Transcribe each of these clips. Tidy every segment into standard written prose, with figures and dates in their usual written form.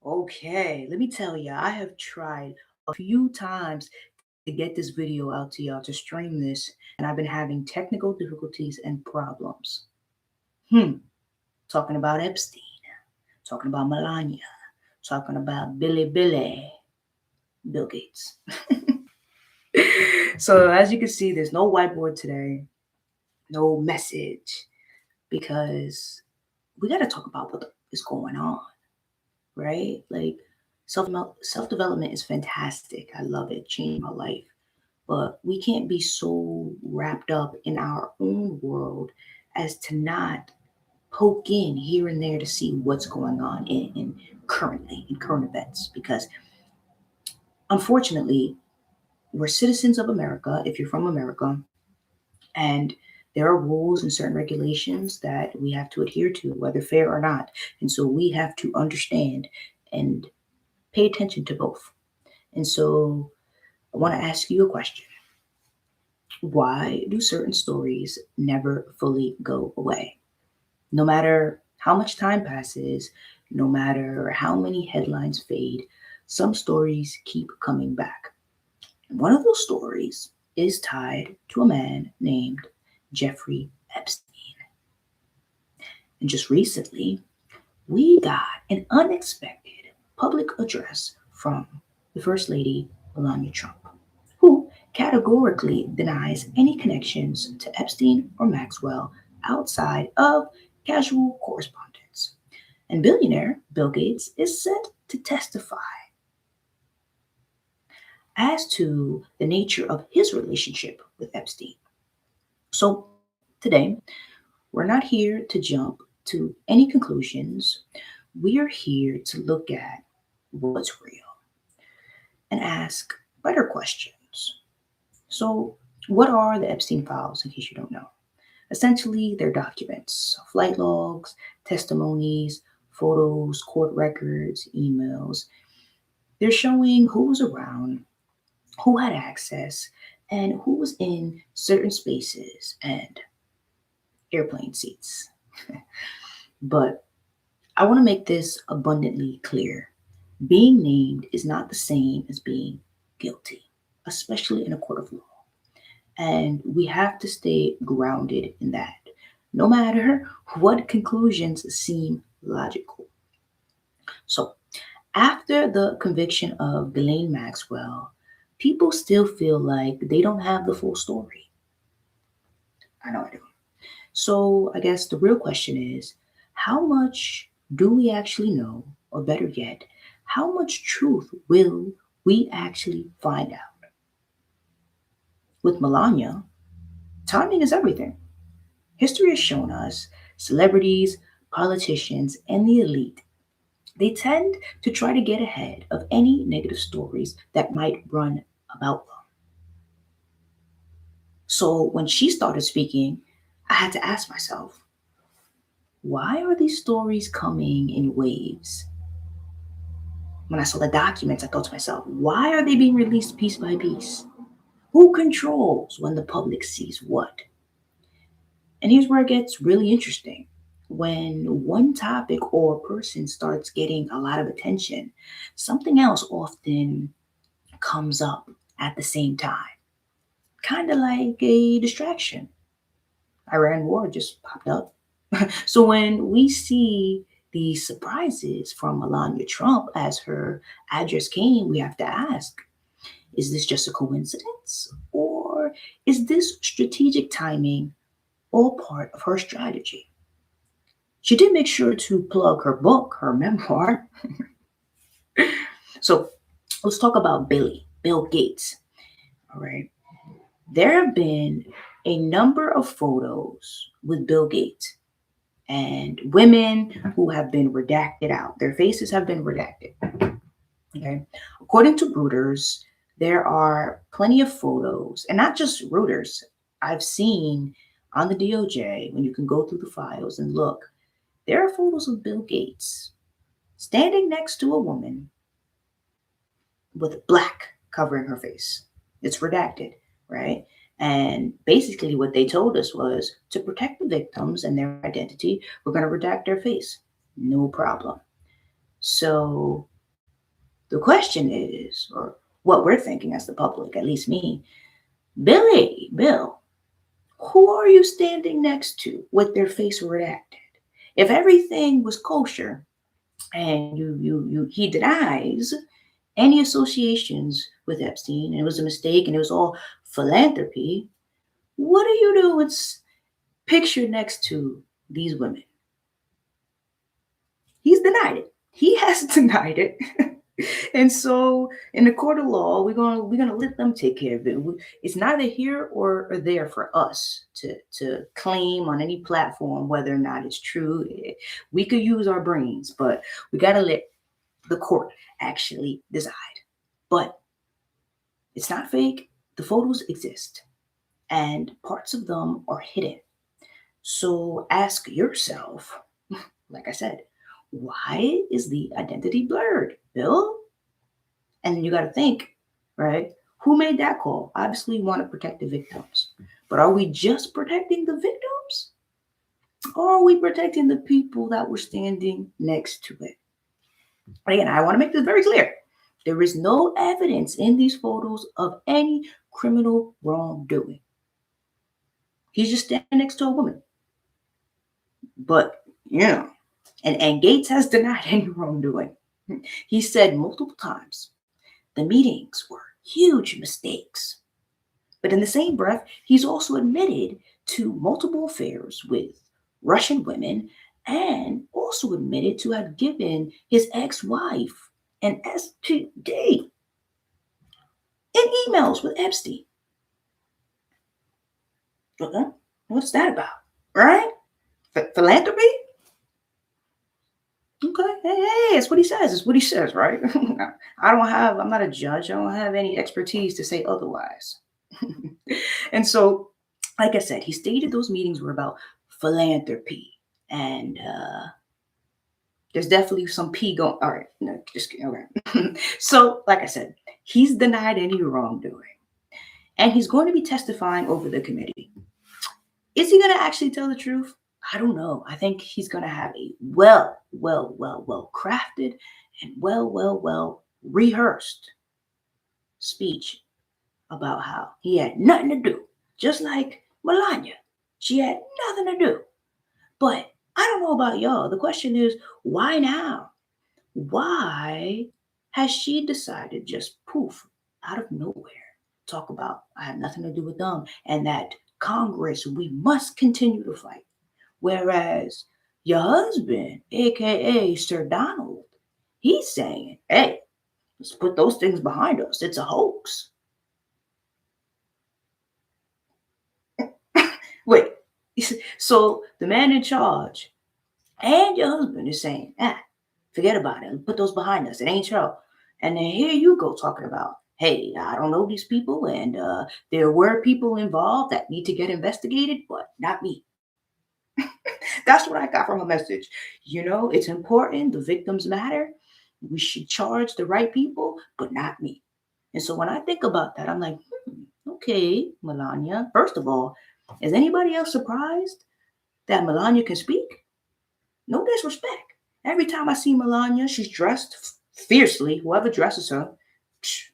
Okay, let me tell you, I have tried a few times to get this video out to y'all to stream this, and I've been having technical difficulties and problems. Hmm, talking about Epstein, talking about Melania, talking about Billy, Bill Gates. So as you can see, there's no whiteboard today, no message, because we got to talk about what is going on, right? Like self development is fantastic. I love it. Changed my life. But we can't be so wrapped up in our own world as to not poke in here and there to see what's going on in current events. Because unfortunately, we're citizens of America, if you're from America, and there are rules and certain regulations that we have to adhere to, whether fair or not. And so we have to understand and pay attention to both. And so I want to ask you a question. Why do certain stories never fully go away? No matter how much time passes, no matter how many headlines fade, some stories keep coming back. And one of those stories is tied to a man named Jeffrey Epstein. And just recently, we got an unexpected public address from the First Lady, Melania Trump, who categorically denies any connections to Epstein or Maxwell outside of casual correspondence. And billionaire Bill Gates is set to testify as to the nature of his relationship with Epstein. So today, we're not here to jump to any conclusions. We are here to look at what's real and ask better questions. So, what are the Epstein files, in case you don't know? Essentially, they're documents, flight logs, testimonies, photos, court records, emails. They're showing who was around, who had access, and who was in certain spaces and airplane seats. But I want to make this abundantly clear. Being named is not the same as being guilty, especially in a court of law. And we have to stay grounded in that, no matter what conclusions seem logical. So, after the conviction of Ghislaine Maxwell, people still feel like they don't have the full story. I know I do. So, I guess the real question is, how much do we actually know? Or better yet, how much truth will we actually find out? With Melania, timing is everything. History has shown us celebrities, politicians, and the elite, they tend to try to get ahead of any negative stories that might run about them. So when she started speaking, I had to ask myself, why are these stories coming in waves? When I saw the documents, I thought to myself, why are they being released piece by piece? Who controls when the public sees what? And here's where it gets really interesting. When one topic or person starts getting a lot of attention, something else often comes up at the same time, kind of like a distraction. Iran war just popped up. So when we see these surprises from Melania Trump as her address came, we have to ask, is this just a coincidence? Or is this strategic timing all part of her strategy? She did make sure to plug her book, her memoir. So let's talk about Bill Gates. All right. There have been a number of photos with Bill Gates and women who have been redacted out. Their faces have been redacted. Okay. According to Reuters, there are plenty of photos, and not just Reuters. I've seen on the DOJ, when you can go through the files and look, there are photos of Bill Gates standing next to a woman with black covering her face. It's redacted, right? And basically, what they told us was to protect the victims and their identity, we're going to redact their face. No problem. So The question is, or what we're thinking as the public, at least me, Bill, who are you standing next to with their face redacted? If everything was kosher and he denies any associations with Epstein and it was a mistake and it was all philanthropy, what do you do with picture next to these women? He's denied it. He has denied it. And so in the court of law, we're gonna let them take care of it. It's neither here or there for us to claim on any platform whether or not it's true. We could use our brains, but we gotta let the court actually decide. But it's not fake. The photos exist, and parts of them are hidden. So ask yourself, like I said, why is the identity blurred, Bill? And you got to think, right? Who made that call? Obviously, you want to protect the victims. But are we just protecting the victims? Or are we protecting the people that were standing next to it? Again, I want to make this very clear. There is no evidence in these photos of any criminal wrongdoing. He's just standing next to a woman. But, and Gates has denied any wrongdoing. He said multiple times the meetings were huge mistakes. But in the same breath, he's also admitted to multiple affairs with Russian women and also admitted to have given his ex-wife an STD in emails with Epstein. What's that about? Right? Philanthropy? Okay, hey, it's what he says. It's what he says, right? I'm not a judge. I don't have any expertise to say otherwise. And so, like I said, he stated those meetings were about philanthropy. And there's definitely some P going. All right, no, just kidding. Okay. So, like I said, he's denied any wrongdoing. And he's going to be testifying over the committee. Is he going to actually tell the truth? I don't know. I think he's going to have a well crafted and well rehearsed speech about how he had nothing to do. Just like Melania, she had nothing to do. But I don't know about y'all. The question is, why now? Why has she decided just poof out of nowhere talk about I have nothing to do with them and that Congress, we must continue to fight? Whereas your husband, aka Sir Donald, he's saying, hey, let's put those things behind us. It's a hoax. Wait, so the man in charge and your husband is saying, forget about it. Put those behind us. It ain't true. And then here you go talking about, hey, I don't know these people. And there were people involved that need to get investigated, but not me. That's what I got from her message. It's important. The victims matter. We should charge the right people, but not me. And so when I think about that, I'm like, okay, Melania, first of all, is anybody else surprised that Melania can speak? No disrespect. Every time I see Melania, she's dressed fiercely. Whoever dresses her, she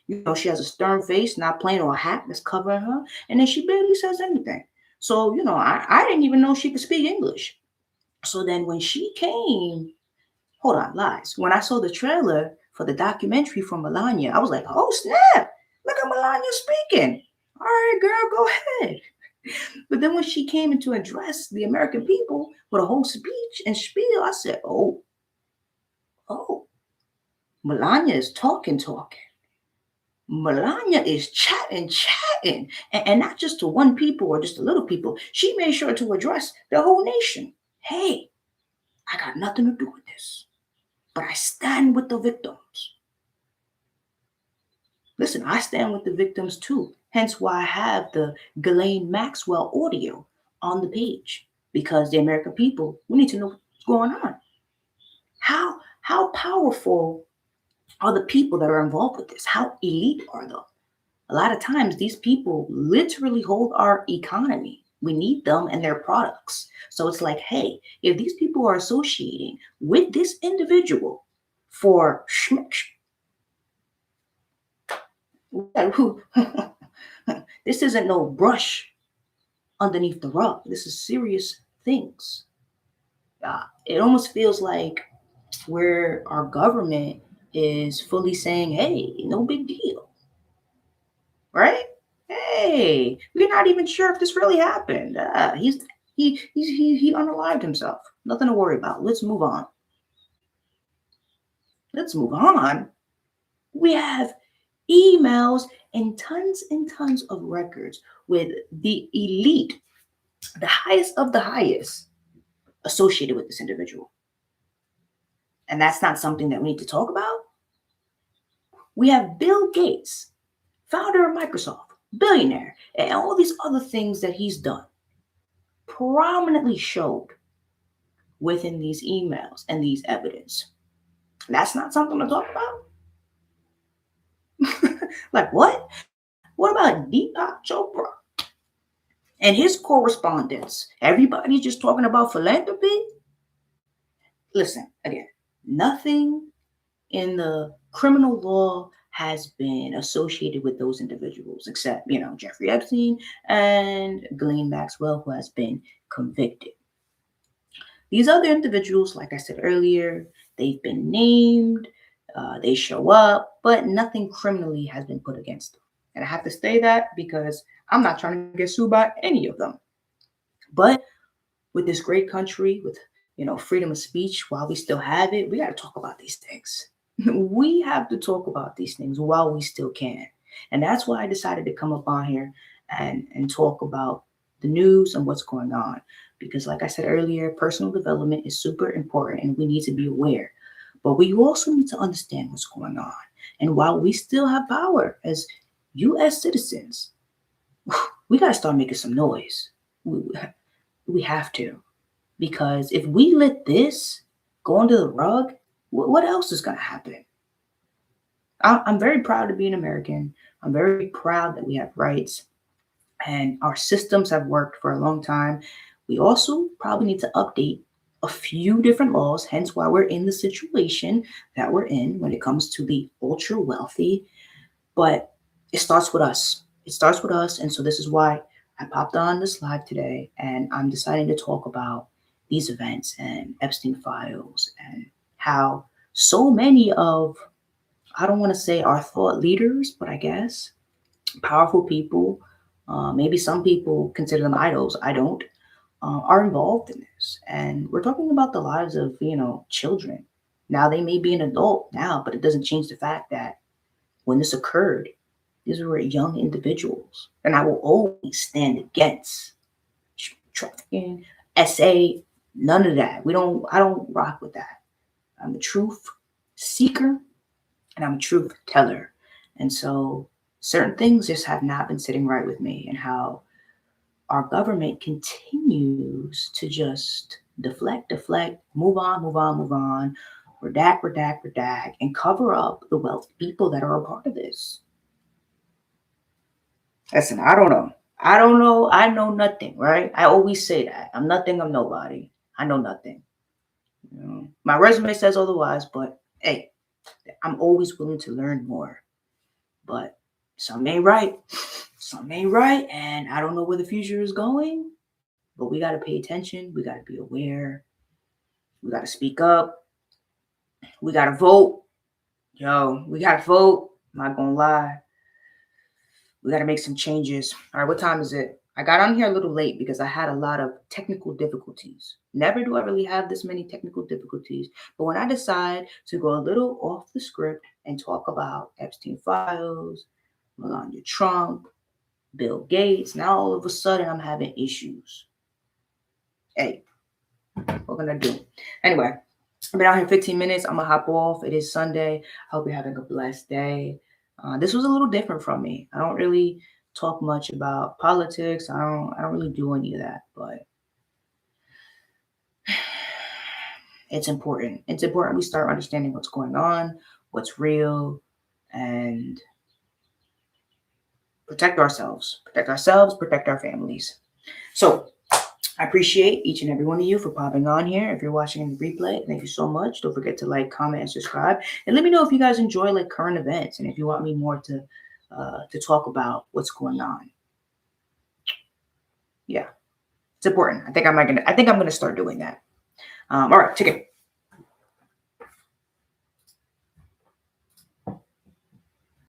has a stern face, not playing or a hat that's covering her. And then she barely says anything. So, I didn't even know she could speak English. So then when she came, hold on, lies. When I saw the trailer for the documentary from Melania, I was like, oh, snap. Look at Melania speaking. All right, girl, go ahead. But then when she came in to address the American people with a whole speech and spiel, I said, oh, Melania is talking. Melania is chatting, and not just to one people or just a little people. She made sure to address the whole nation. Hey, I got nothing to do with this, but I stand with the victims. Listen, I stand with the victims too. Hence why I have the Ghislaine Maxwell audio on the page, because the American people, we need to know what's going on. How powerful are the people that are involved with this? How elite are they? A lot of times these people literally hold our economy. We need them and their products. So it's like, hey, if these people are associating with this individual for schmick, This isn't no brush underneath the rug. This is serious things. It almost feels like where our government is fully saying, "Hey, no big deal," right? Hey, we're not even sure if this really happened. He unalived himself. Nothing to worry about. Let's move on. Let's move on. We have emails and tons of records with the elite, the highest of the highest, associated with this individual. And that's not something that we need to talk about. We have Bill Gates, founder of Microsoft, billionaire, and all these other things that he's done, prominently showed within these emails and these evidence. That's not something to talk about. Like what? What about Deepak Chopra and his correspondence? Everybody's just talking about philanthropy. Listen, again, nothing in the criminal law has been associated with those individuals except, Jeffrey Epstein and Ghislaine Maxwell, who has been convicted. These other individuals, like I said earlier, they've been named, they show up, but nothing criminally has been put against them. And I have to say that because I'm not trying to get sued by any of them. But with this great country, with freedom of speech, while we still have it, we got to talk about these things. We have to talk about these things while we still can. And that's why I decided to come up on here and talk about the news and what's going on. Because like I said earlier, personal development is super important and we need to be aware. But we also need to understand what's going on. And while we still have power as US citizens, we got to start making some noise. We have to. Because if we let this go under the rug, what else is going to happen? I'm very proud to be an American. I'm very proud that we have rights and our systems have worked for a long time. We also probably need to update a few different laws, hence why we're in the situation that we're in when it comes to the ultra wealthy. But it starts with us. It starts with us. And so this is why I popped on this live today and I'm deciding to talk about these events and Epstein files and how so many of, I don't want to say our thought leaders, but I guess powerful people, maybe some people consider them idols, I don't, are involved in this. And we're talking about the lives of, children. Now they may be an adult now, but it doesn't change the fact that when this occurred, these were young individuals. And I will always stand against trafficking, SA, none of that. I don't rock with that. I'm a truth seeker and I'm a truth teller. And so certain things just have not been sitting right with me, and how our government continues to just deflect, move on, redact, and cover up the wealthy people that are a part of this. Listen, I don't know. I know nothing, right? I always say that. I'm nothing, I'm nobody. I know nothing. My resume says otherwise, but hey, I'm always willing to learn more. But some ain't right. Some ain't right. And I don't know where the future is going, but we got to pay attention. We got to be aware. We got to speak up. We got to vote. We got to vote. I'm not going to lie. We got to make some changes. All right, what time is it? I got on here a little late because I had a lot of technical difficulties. Never do I really have this many technical difficulties. But when I decide to go a little off the script and talk about Epstein files, Melania Trump, Bill Gates, now all of a sudden I'm having issues. Hey, what can I do? Anyway, I've been out here 15 minutes. I'm going to hop off. It is Sunday. I hope you're having a blessed day. This was a little different from me. I don't really talk much about politics. I don't really do any of that, but it's important. It's important we start understanding what's going on, what's real, and protect ourselves, protect our families. So I appreciate each and every one of you for popping on here. If you're watching in the replay, thank you so much. Don't forget to like, comment, and subscribe. And let me know if you guys enjoy like current events and if you want me more to to talk about what's going on. Yeah, it's important. I think I'm gonna start doing that. All right, check it.